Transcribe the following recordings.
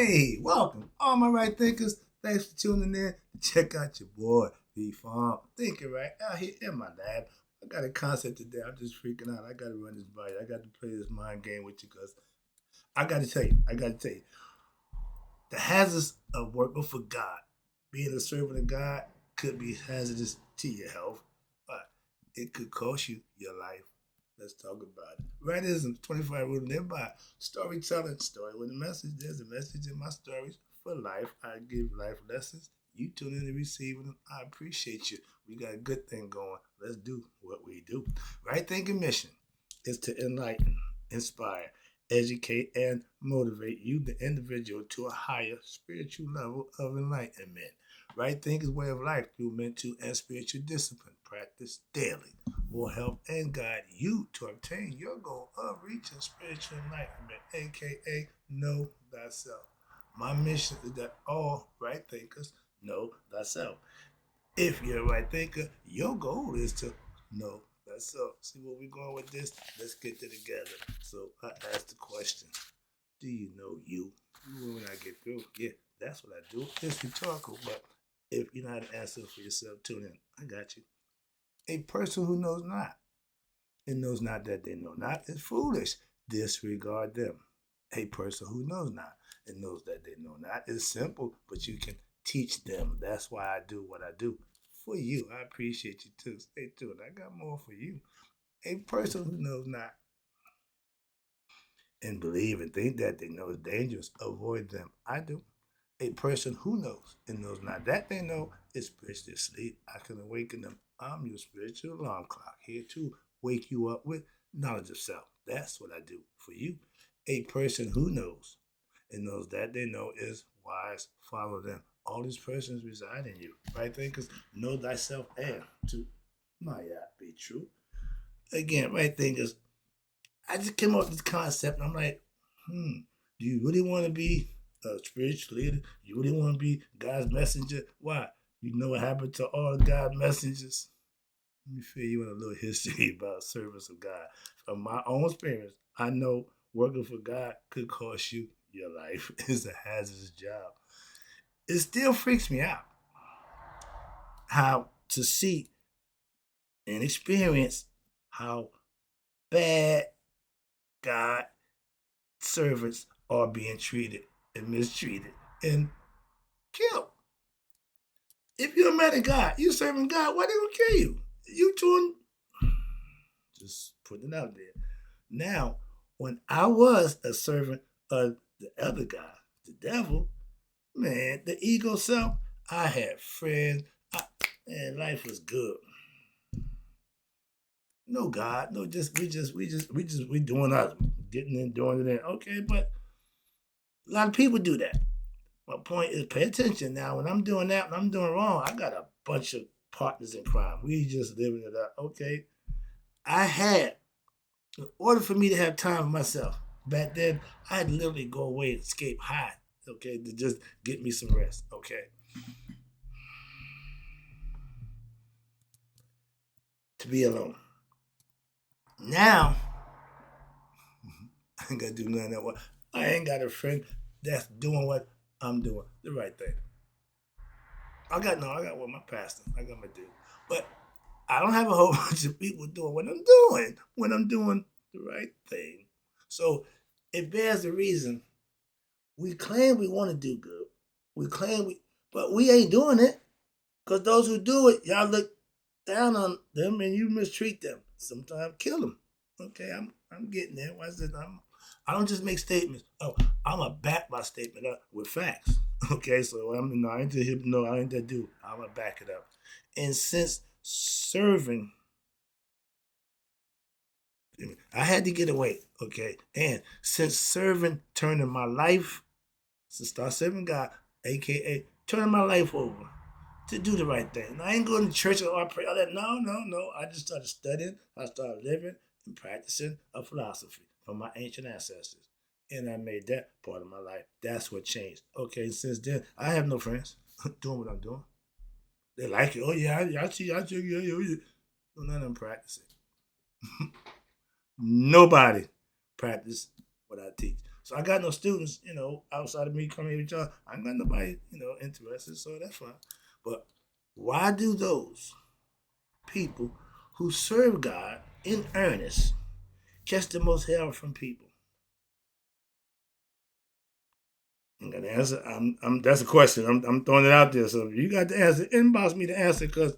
Hey, welcome, all my right thinkers. Thanks for tuning in to check out your boy, B Farm. Thinking right out here in my lab. I got a concept today. I'm just freaking out. I got to run this by you. I got to play this mind game with you because I got to tell you, the hazards of working for God, being a servant of God, could be hazardous to your health, but it could cost you your life. Let's talk about it. Rightism, 25 rule to live by. Storytelling, story with a message. There's a message in my stories for life. I give life lessons. You tune in and receive them. I appreciate you. We got a good thing going. Let's do what we do. Right thinking mission is to enlighten, inspire, educate, and motivate you, the individual, to a higher spiritual level of enlightenment. Right thinking way of life through mental and spiritual discipline. Practice daily will help and guide you to obtain your goal of reaching spiritual enlightenment, aka know thyself. My mission is that all right thinkers know thyself. If you're a right thinker, your goal is to know thyself. See where we're going with this? Let's get it together. So I asked the question, do you know you? When I get through, yeah, that's what I do. It's rhetorical, but if you know how to answer for yourself, tune in. I got you. A person who knows not and knows not that they know not is foolish. Disregard them. A person who knows not and knows that they know not is simple, but you can teach them. That's why I do what I do for you. I appreciate you too. Stay tuned. I got more for you. A person who knows not and believe and think that they know is dangerous, avoid them. I do. A person who knows and knows not that they know is spiritually asleep. I can awaken them. I'm your spiritual alarm clock, here to wake you up with knowledge of self. That's what I do for you. A person who knows and knows that they know is wise. Follow them. All these persons reside in you. Right thinkers, know thyself and to my be true. Again, right thinkers, I just came up with this concept and I'm like, do you really want to be a spiritual leader? You really want to be God's messenger? Why? You know what happened to all God's messengers? Let me fill you in a little history about service of God. From my own experience, I know working for God could cost you your life. It's a hazardous job. It still freaks me out how to see and experience how bad God servants are being treated and mistreated and killed. If you're a man of God, you serving God, why they gonna kill you? You doing just putting it out there. Now, when I was a servant of the other guy, the devil, man, the ego self, I had friends. Man, life was good. No God, no we doing us, getting in, doing it in. Okay, but a lot of people do that. My point is pay attention now. When I'm doing that, when I'm doing wrong, I got a bunch of partners in crime. We just living it up. Okay. I had, in order for me to have time for myself, back then, I had to literally go away and escape hide, okay, to just get me some rest, okay? To be alone. Now, I ain't got to do nothing that way. I ain't got a friend that's doing what I'm doing, the right thing. I got what my pastor, I got my dude. But I don't have a whole bunch of people doing what I'm doing when I'm doing the right thing. So it bears the reason we claim we want to do good. We claim but we ain't doing it because those who do it, y'all look down on them and you mistreat them. Sometimes kill them. Okay, I'm getting there. Why is it? I don't just make statements. Oh, I'm gonna back my statement up with facts. Okay, so I ain't I ain't that dude. I'm gonna back it up. And since serving, I had to get away. Okay, and since serving, turning my life, since start serving God, aka turning my life over to do the right thing. And I ain't going to church or pray all that. No, no, no. I just started studying. I started living and practicing a philosophy from my ancient ancestors. And I made that part of my life. That's what changed. Okay, since then, I have no friends doing what I'm doing. They like it. Oh, yeah, I see, yeah. No, none of them practicing. Nobody practice what I teach. So I got no students, outside of me coming here with y'all. I ain't got nobody, interested, so that's fine. But why do those people who serve God in earnest catch the most hell from people? I'm gonna answer. That's a question. I'm throwing it out there. So if you got the answer, inbox me the answer because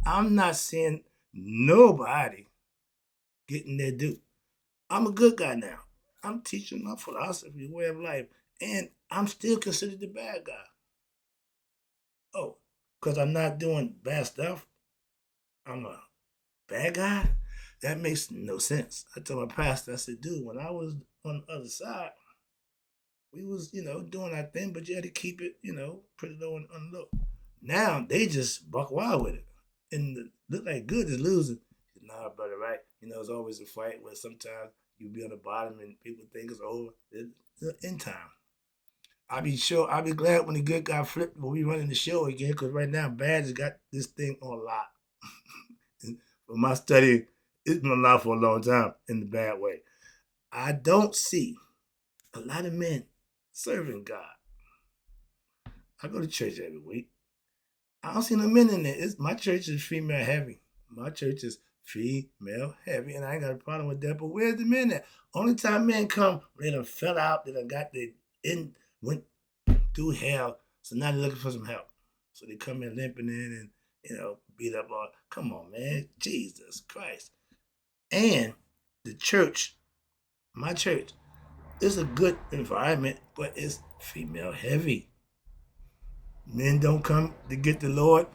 I'm not seeing nobody getting their due. I'm a good guy now. I'm teaching my philosophy, way of life, and I'm still considered the bad guy. Oh, because I'm not doing bad stuff. I'm a bad guy. That makes no sense. I told my pastor, I said, dude, when I was on the other side, we was, doing our thing, but you had to keep it, pretty low and unlow. Now they just buck wild with it. And look like good is losing. He said, nah, brother, right? It's always a fight where sometimes you be on the bottom and people think it's over. It's in time. I'll be glad when the good guy flipped when we running the show again, because right now Bad has got this thing on lock. For my study, it's been on lock for a long time in the bad way. I don't see a lot of men serving God. I go to church every week. I don't see no men in there. My church is female heavy. My church is female heavy, and I ain't got a problem with that. But where's the men at? Only time men come when they done fell out, they done went through hell, so now they're looking for some help. So they come in limping in and beat up all. Come on, man, Jesus Christ! And the church, my church, is a good environment, but it's female heavy. Men don't come to get the Lord,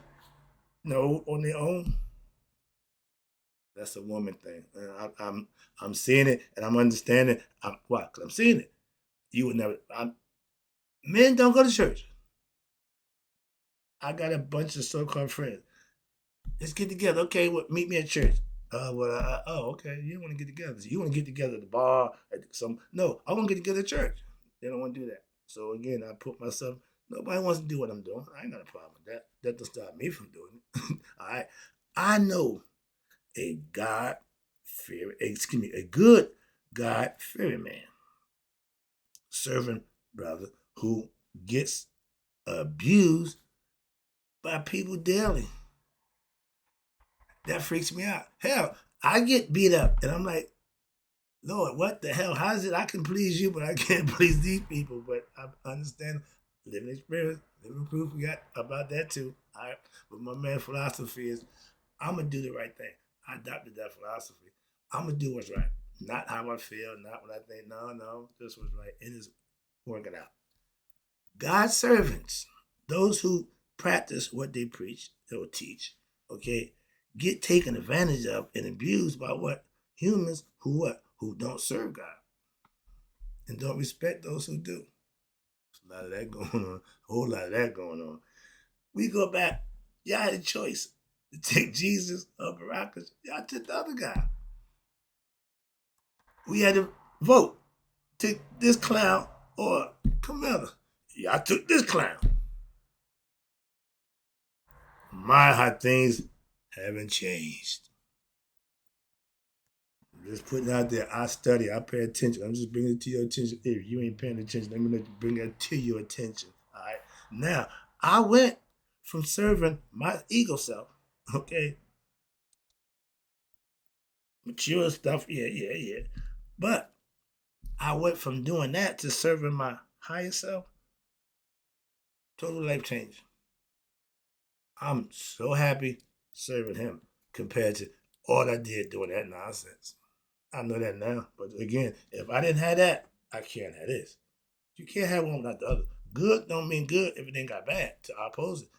no, on their own. That's a woman thing. And I'm seeing it and I'm understanding. Why? Because I'm seeing it. You would never. Men don't go to church. I got a bunch of so-called friends. Let's get together. Okay, meet me at church. Okay. You don't want to get together. So you want to get together at the bar, No, I want to get together at church. They don't want to do that. So again, I put myself. Nobody wants to do what I'm doing. I ain't got a problem with that. That doesn't stop me from doing it. All right. I know a good God-fearing man, servant brother who gets abused by people daily. That freaks me out. Hell, I get beat up and I'm like, Lord, what the hell? How is it I can please you, but I can't please these people? But I understand living experience, living proof we got about that too. All right. But my man philosophy is I'm going to do the right thing. I adopted that philosophy. I'm going to do what's right. Not how I feel, not what I think. No, this was right. It is working out. God's servants, those who practice what they preach or teach, okay, get taken advantage of and abused by what? Humans who what? Who don't serve God and don't respect those who do. There's a lot of that going on, a whole lot of that going on. We go back, y'all had a choice to take Jesus or Barabbas. Y'all took the other guy. We had to vote. Take this clown or Camilla. Y'all took this clown. How things haven't changed. I'm just putting out there, I study, I pay attention. I'm just bringing it to your attention. If you ain't paying attention, let me bring it to your attention. All right. Now, I went from serving my ego self, okay, mature stuff, yeah. But I went from doing that to serving my higher self. Total life change. I'm so happy serving him compared to all I did doing that nonsense. I know that now. But again, if I didn't have that, I can't have this. You can't have one without the other. Good don't mean good if it ain't got bad to oppose it.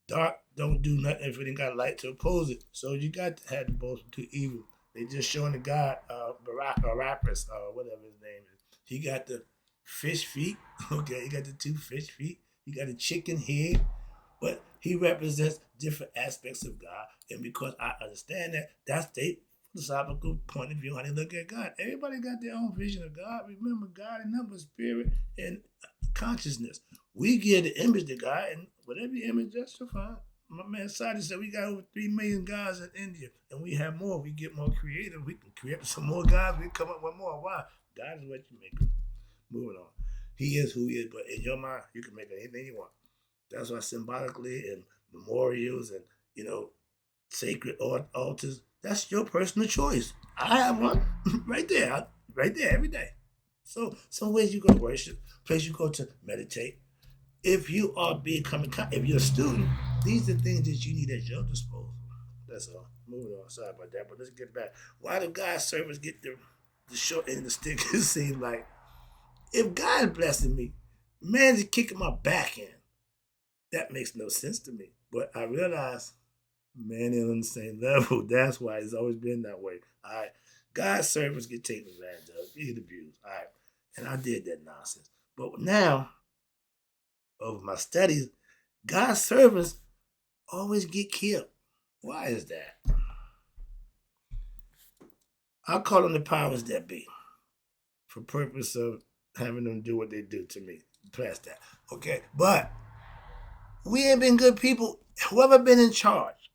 Dark don't do nothing if it ain't got light to oppose it. So you got to have the both two evil. They just showing the God, Barabbas, whatever his name is. He got the fish feet. Okay, he got the 2 fish feet. He got a chicken head. But he represents different aspects of God. And because I understand that, that's the philosophical point of view how they look at God. Everybody got their own vision of God. Remember, God and number, spirit, and consciousness. We give the image to God, and whatever image, that's fine. My man Sadi said we got over 3 million gods in India, and we have more. We get more creative. We can create some more gods. We come up with more. Why? God is what you make them. Moving on. He is who he is, but in your mind, you can make anything you want. That's why symbolically and memorials and, sacred altars, that's your personal choice. I have one right there, every day. So some ways you go to worship, place you go to meditate. If you are if you're a student, these are things that you need at your disposal. That's all. Moving on. Sorry about that, but let's get back. Why do God's servants get the short end of the stick? It seems like if God is blessing me, man is kicking my back in. That makes no sense to me. But I realize man ain't on the same level. That's why it's always been that way. All right. God's servants get taken advantage of, get abused. All right. And I did that nonsense. But now, over my studies, God's servants always get killed. Why is that? I call them the powers that be for purpose of having them do what they do to me. Past that. Okay. But we ain't been good people. Whoever been in charge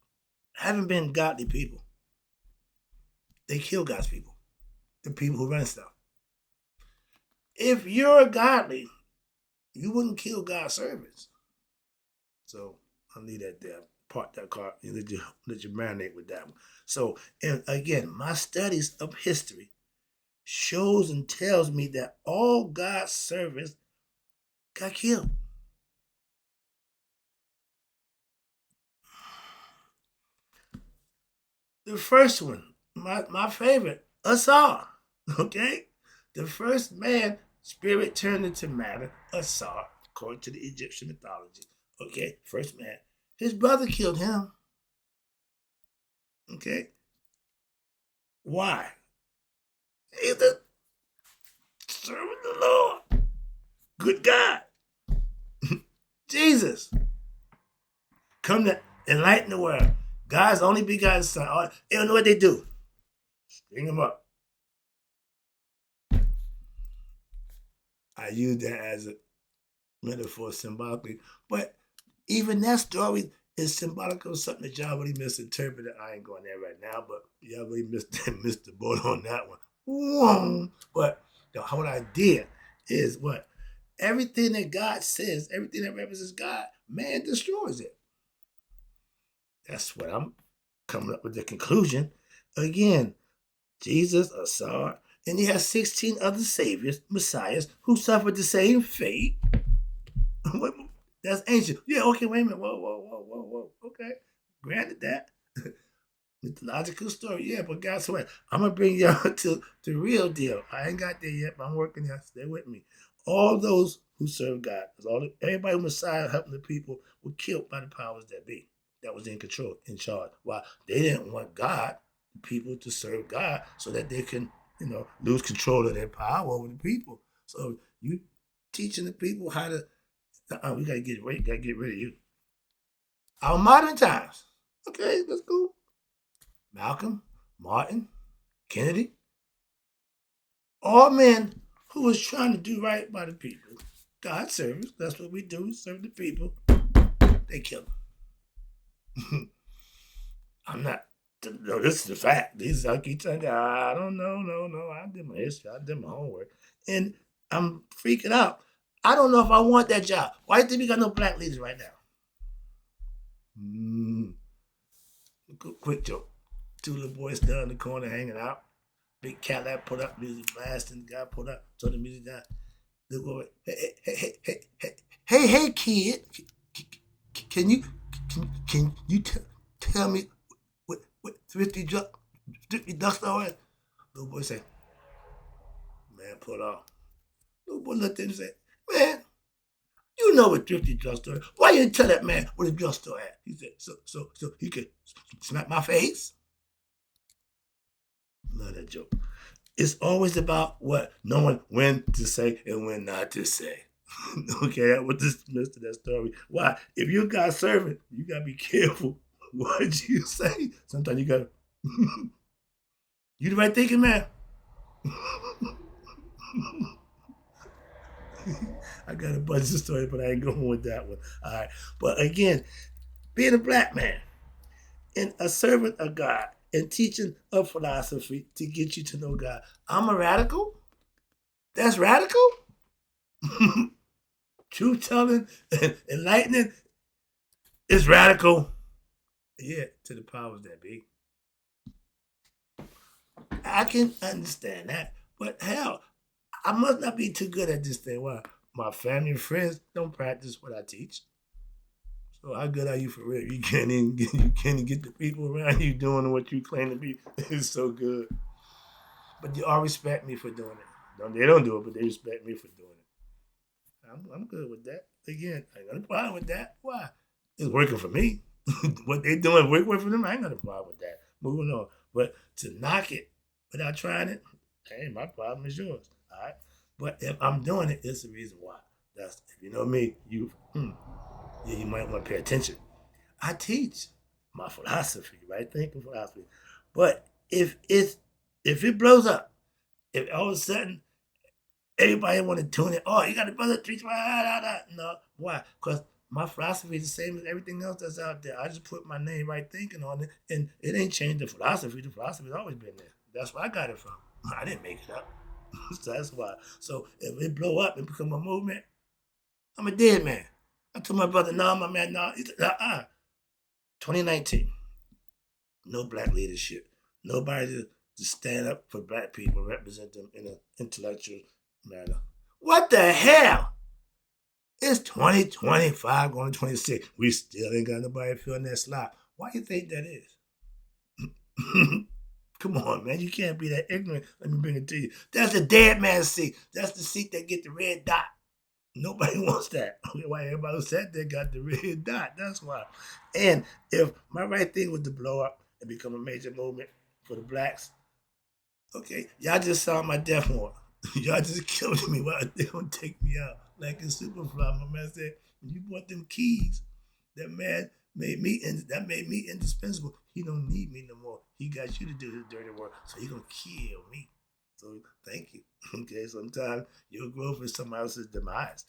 haven't been godly people. They kill God's people. The people who run stuff. If you're godly, you wouldn't kill God's servants. So I'll leave that there. Park that car and let you marinate with that one. So, and again, my studies of history shows and tells me that all God's servants got killed. The first one, my favorite, Asar. Okay? The first man, spirit turned into matter, Asar, according to the Egyptian mythology. Okay? First man. His brother killed him. Okay? Why? He's the servant of the Lord. Good God. Jesus. Come to enlighten the world. God's only begotten son. They don't know what they do. String him up. I use that as a metaphor symbolically. But even that story is symbolic of something that y'all really misinterpreted. I ain't going there right now, but y'all really missed the boat on that one. Whoa. But the whole idea is what? Everything that God says, everything that represents God, man destroys it. That's what I'm coming up with the conclusion. Again, Jesus, Asar, and he has 16 other saviors, messiahs, who suffered the same fate. That's ancient. Yeah, okay, wait a minute. Whoa. Okay. Granted that. Mythological story, yeah, but guess what? I'm going to bring y'all to the real deal. I ain't got there yet, but I'm working there. Stay with me. All those who serve God, everybody who Messiah helping the people were killed by the powers that be. That was in control, in charge. Why? They didn't want God, the people, to serve God so that they can, lose control of their power over the people. So you teaching the people how to, we gotta get rid of you. Our modern times. Okay, let's go. Malcolm, Martin, Kennedy, all men who was trying to do right by the people. God's service, that's what we do, serve the people. They kill them. I'm not. No, this is the fact. I keep telling you, I don't know. No. I did my history. I did my homework. And I'm freaking out. I don't know if I want that job. Why do you think we got no black leaders right now? Quick joke. Two little boys down in the corner hanging out. Big Cadillac put up, music blasting. The guy put up, turn the music down. Little boy, hey, kid. Can you tell me what 50 ducks are? Little boy say, man, pull off. Little boy looked at him and said, man, you know what thrifty drugstore is. Why you didn't tell that man where the drugstore at? He said, so he could smack my face? Love that joke. It's always about what? Knowing when to say and when not to say. Okay, I would dismiss that story. Why? If you're God's servant, you got to be careful what you say. Sometimes you got to, you the right thinking, man. I got a bunch of stories, but I ain't going with that one. All right. But again, being a black man and a servant of God and teaching a philosophy to get you to know God. I'm a radical? That's radical? Truth telling and enlightening is radical. Yeah, to the powers that be. I can understand that. But hell, I must not be too good at this thing. Why? My family and friends don't practice what I teach. So how good are you for real? You can't even get the people around you doing what you claim to be. It's so good. But they all respect me for doing it. They don't do it, but they respect me for doing it. I'm good with that. Again, I ain't got a problem with that. Why? It's working for me. What they doing work for them. I ain't got a problem with that. Moving on. But to knock it without trying it, hey, my problem is yours. All right. But if I'm doing it, it's the reason why. That's if you know me, yeah, you might want to pay attention. I teach my philosophy, right? Thinking philosophy. But if it blows up, if all of a sudden everybody want to tune in, oh, you got a brother teach, no, why? Because my philosophy is the same as everything else that's out there. I just put my name right thinking on it, and it ain't changed the philosophy. The philosophy's always been there. That's where I got it from. I didn't make it up. So that's why. So if it blow up and become a movement, I'm a dead man. I told my brother, no, my man, no. He said, 2019, no black leadership. Nobody to stand up for black people and represent them in an intellectual manner. What the hell? It's 2025 going to 26. We still ain't got nobody feeling that slap. Why you think that is? Come on, man. You can't be that ignorant. Let me bring it to you. That's the dead man's seat. That's the seat that get the red dot. Nobody wants that. Why everybody who sat there got the red dot. That's why. And if my right thing was to blow up and become a major movement for the blacks, okay, y'all just saw my death warrant. Y'all just killed me while they gonna take me out. Like in Superfly, my man said, when you bought them keys, that man made me indispensable. He don't need me no more. He got you to do his dirty work, so he gonna kill me. So thank you. Okay, sometimes your growth is somebody else's demise.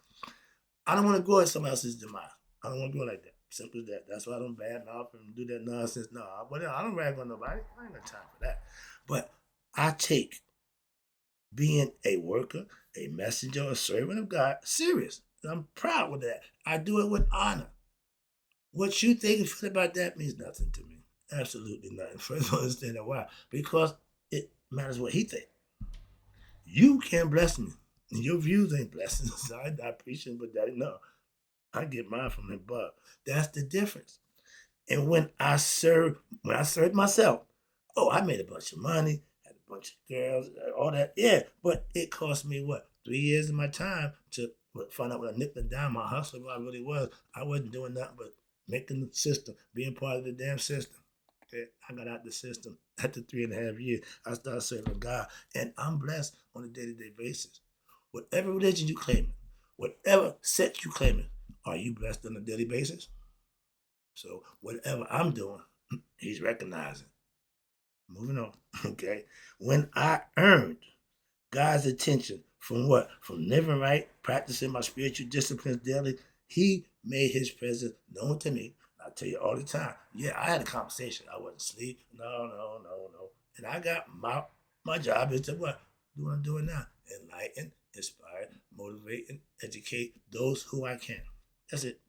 I don't want to go at somebody else's demise. I don't want to go like that. Simple as that. That's why I don't badmouth and do that nonsense. No, I don't rag on nobody. I ain't got time for that. But I take being a worker, a messenger, a servant of God serious. And I'm proud with that. I do it with honor. What you think and feel about that means nothing to me. Absolutely nothing. First, understand why. Because it matters what he thinks. You can't bless me. And your views ain't blessings. I appreciate, but that no. I get mine from above. That's the difference. And when I served myself, oh, I made a bunch of money, had a bunch of girls, all that. Yeah, but it cost me what? 3 years of my time to find out what a nickel and dime my hustle I really was. I wasn't doing nothing but making the system, being part of the damn system. Okay, I got out the system after 3.5 years. I started serving God, and I'm blessed on a day-to-day basis. Whatever religion you claim, whatever sect you claiming, are you blessed on a daily basis? So whatever I'm doing, he's recognizing. Moving on. Okay. When I earned God's attention from what? From living right, practicing my spiritual disciplines daily, he made his presence known to me. I tell you all the time. Yeah, I had a conversation. I wasn't asleep. No. And I got my job is to what? Do what I'm doing now. Enlighten, inspire, motivate, and educate those who I can. That's it.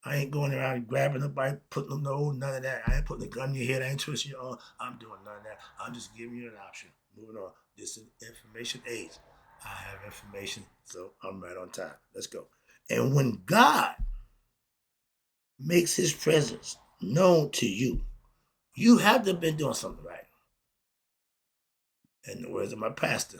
I ain't going around grabbing nobody, putting them none of that. I ain't putting a gun in your head. I ain't twisting your arm. I'm doing none of that. I'm just giving you an option. Moving on. This is information age. I have information, so I'm right on time. Let's go. And when God makes his presence known to you, you have to have been doing something right. In the words of my pastor,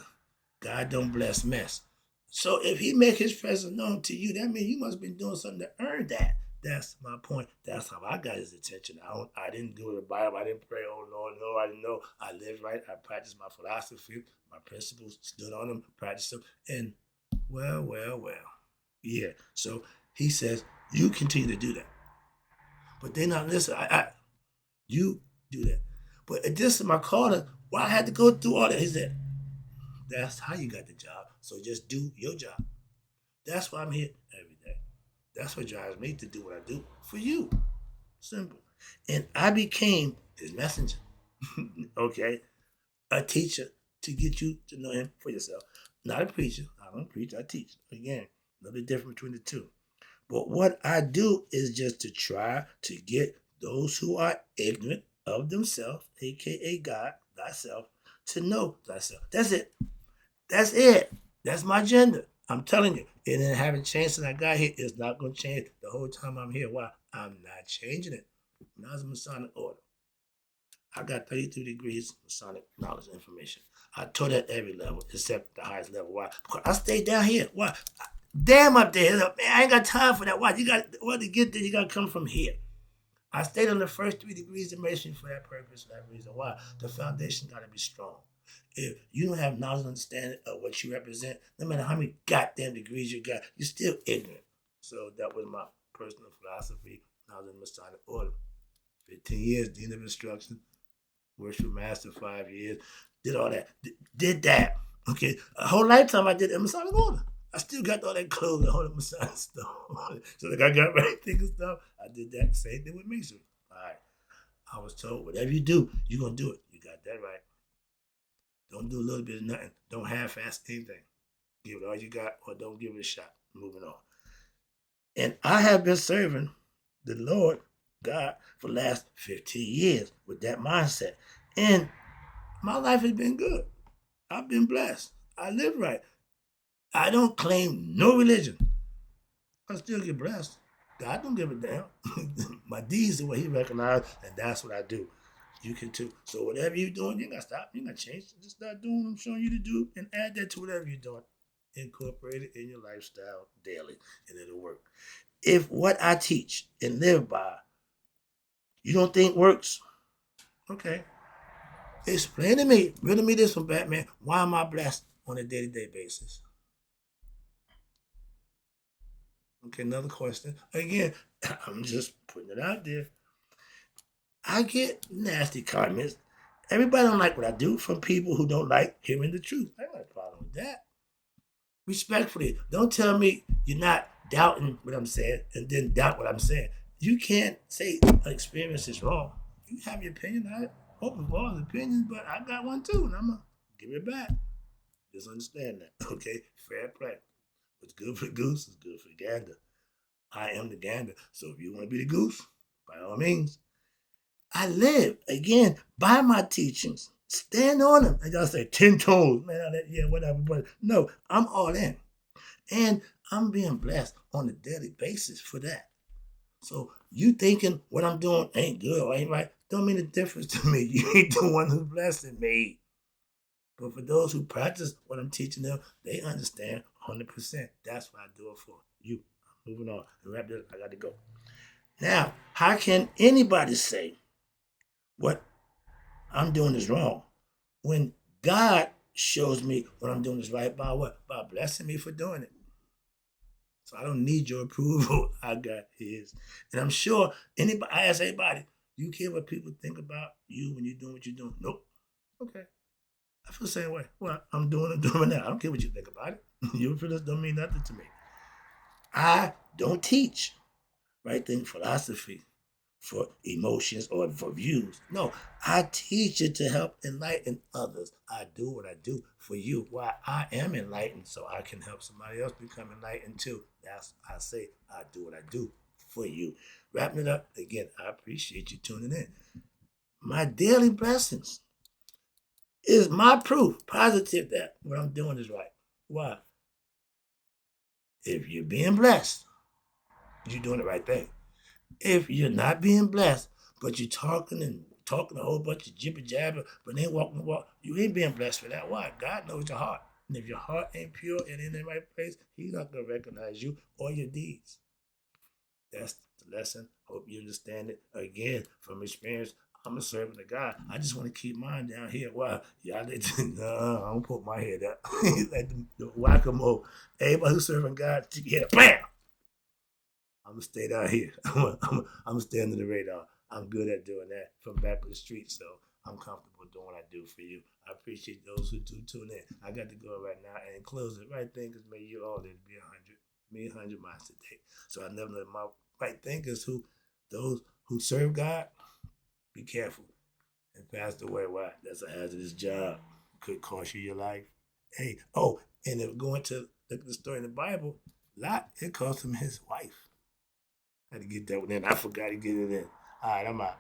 God don't bless mess. So if he make his presence known to you, that means you must have been doing something to earn that. That's my point. That's how I got his attention. I didn't do the Bible. I didn't pray, oh Lord, no, I didn't know. I lived right. I practiced my philosophy, my principles, stood on them, practiced them. And well. Yeah. So he says, you continue to do that. But they not listen. You do that. But this is my calling. Why I had to go through all that? He said, that's how you got the job. So just do your job. That's why I'm here every day. That's what drives me to do what I do for you. Simple. And I became his messenger. Okay? A teacher to get you to know him for yourself. Not a preacher. I don't preach, I teach. Again, another difference between the two. But what I do is just to try to get those who are ignorant of themselves, aka God, thyself, to know thyself. That's it. That's it. That's my agenda. I'm telling you. And it haven't changed since I got here. It's not going to change the whole time I'm here. Why? I'm not changing it. Now it's a Masonic order. I got 33 degrees Masonic knowledge and information. I taught at every level except the highest level. Why? Because I stayed down here. Why? Damn up there. Man, I ain't got time for that. Why? You got to get there, you got to come from here. I stayed on the first 3 degrees of masonry for that purpose, for that reason. Why? The foundation got to be strong. If you don't have knowledge and understanding of what you represent, no matter how many goddamn degrees you got, you're still ignorant. So that was my personal philosophy when I was in the Masonic order. 15 years, Dean of Instruction, Worship Master, 5 years, did all that. Did that. Okay. A whole lifetime I did the Masonic order. I still got all that clothes and all the Masonic stuff. So like I got right thinking stuff. I did that same thing with masonry. All right. I was told, whatever you do, you're going to do it. You got that right. Don't do a little bit of nothing. Don't half-ass anything. Give it all you got or don't give it a shot. Moving on. And I have been serving the Lord God for the last 15 years with that mindset. And my life has been good. I've been blessed. I live right. I don't claim no religion. I still get blessed. God don't give a damn. My deeds are what he recognized, and that's what I do. You can too. So whatever you're doing, you ain't got to stop. You ain't got to change. Just start doing what I'm showing you to do and add that to whatever you're doing. Incorporate it in your lifestyle daily, and it'll work. If what I teach and live by, you don't think works, okay. Explain to me, riddle me this one, Batman. Why am I blessed on a day-to-day basis? Okay, another question. Again, I'm just putting it out there. I get nasty comments. Everybody don't like what I do from people who don't like hearing the truth. I ain't got a problem with that. Respectfully, don't tell me you're not doubting what I'm saying and then doubt what I'm saying. You can't say an experience is wrong. You have your opinion. I open for all opinions, but I got one too, and I'm going to give it back. Just understand that, okay? Fair play. What's good for the goose is good for the gander. I am the gander. So if you want to be the goose, by all means. I live, again, by my teachings. Stand on them. And y'all say 10 toes. Man, yeah, whatever. But no, I'm all in. And I'm being blessed on a daily basis for that. So you thinking what I'm doing ain't good or ain't right, don't mean a difference to me. You ain't the one who's blessing me. But for those who practice what I'm teaching them, they understand 100%. That's what I do it for. You. I'm moving on. And wrap this. I got to go. Now, how can anybody say what I'm doing is wrong when God shows me what I'm doing is right by what? By blessing me for doing it. So I don't need your approval. I got his. And I'm sure anybody, I ask anybody, do you care what people think about you when you're doing what you're doing? Nope. Okay. I feel the same way. Well, I'm doing it now. I don't care what you think about it. Your feelings don't mean nothing to me. I don't teach right thing philosophy for emotions or for views. No, I teach it to help enlighten others. I do what I do for you. Why? I am enlightened, so I can help somebody else become enlightened too. That's I say I do what I do for you. Wrapping it up, again, I appreciate you tuning in. My daily blessings is my proof, positive, that what I'm doing is right. Why? If you're being blessed, you're doing the right thing. If you're not being blessed, but you're talking a whole bunch of jibber jabber, but ain't walking the walk, you ain't being blessed for that. Why? God knows your heart. And if your heart ain't pure and in the right place, he's not going to recognize you or your deeds. That's the lesson. Hope you understand it. Again, from experience, I'm a servant of God. I just want to keep mine down here. Why? Y'all I don't put my head up. Like the whack-a-mole. Everybody who's serving God, stick your head up. Bam! I'm going to stay down here. I'm going to stay under the radar. I'm good at doing that from back of the street, so I'm comfortable doing what I do for you. I appreciate those who do tune in. I got to go right now and close it. Right thinkers, may you all live to be 100. Me 100 miles today. So I never know my right thinkers those who serve God, be careful. And pass away. Why? That's a hazardous job. Could cost you your life. Hey, and if going to Look at the story in the Bible. Lot, it cost him his wife. I had to get that one in. I forgot to get it in. All right, I'm out.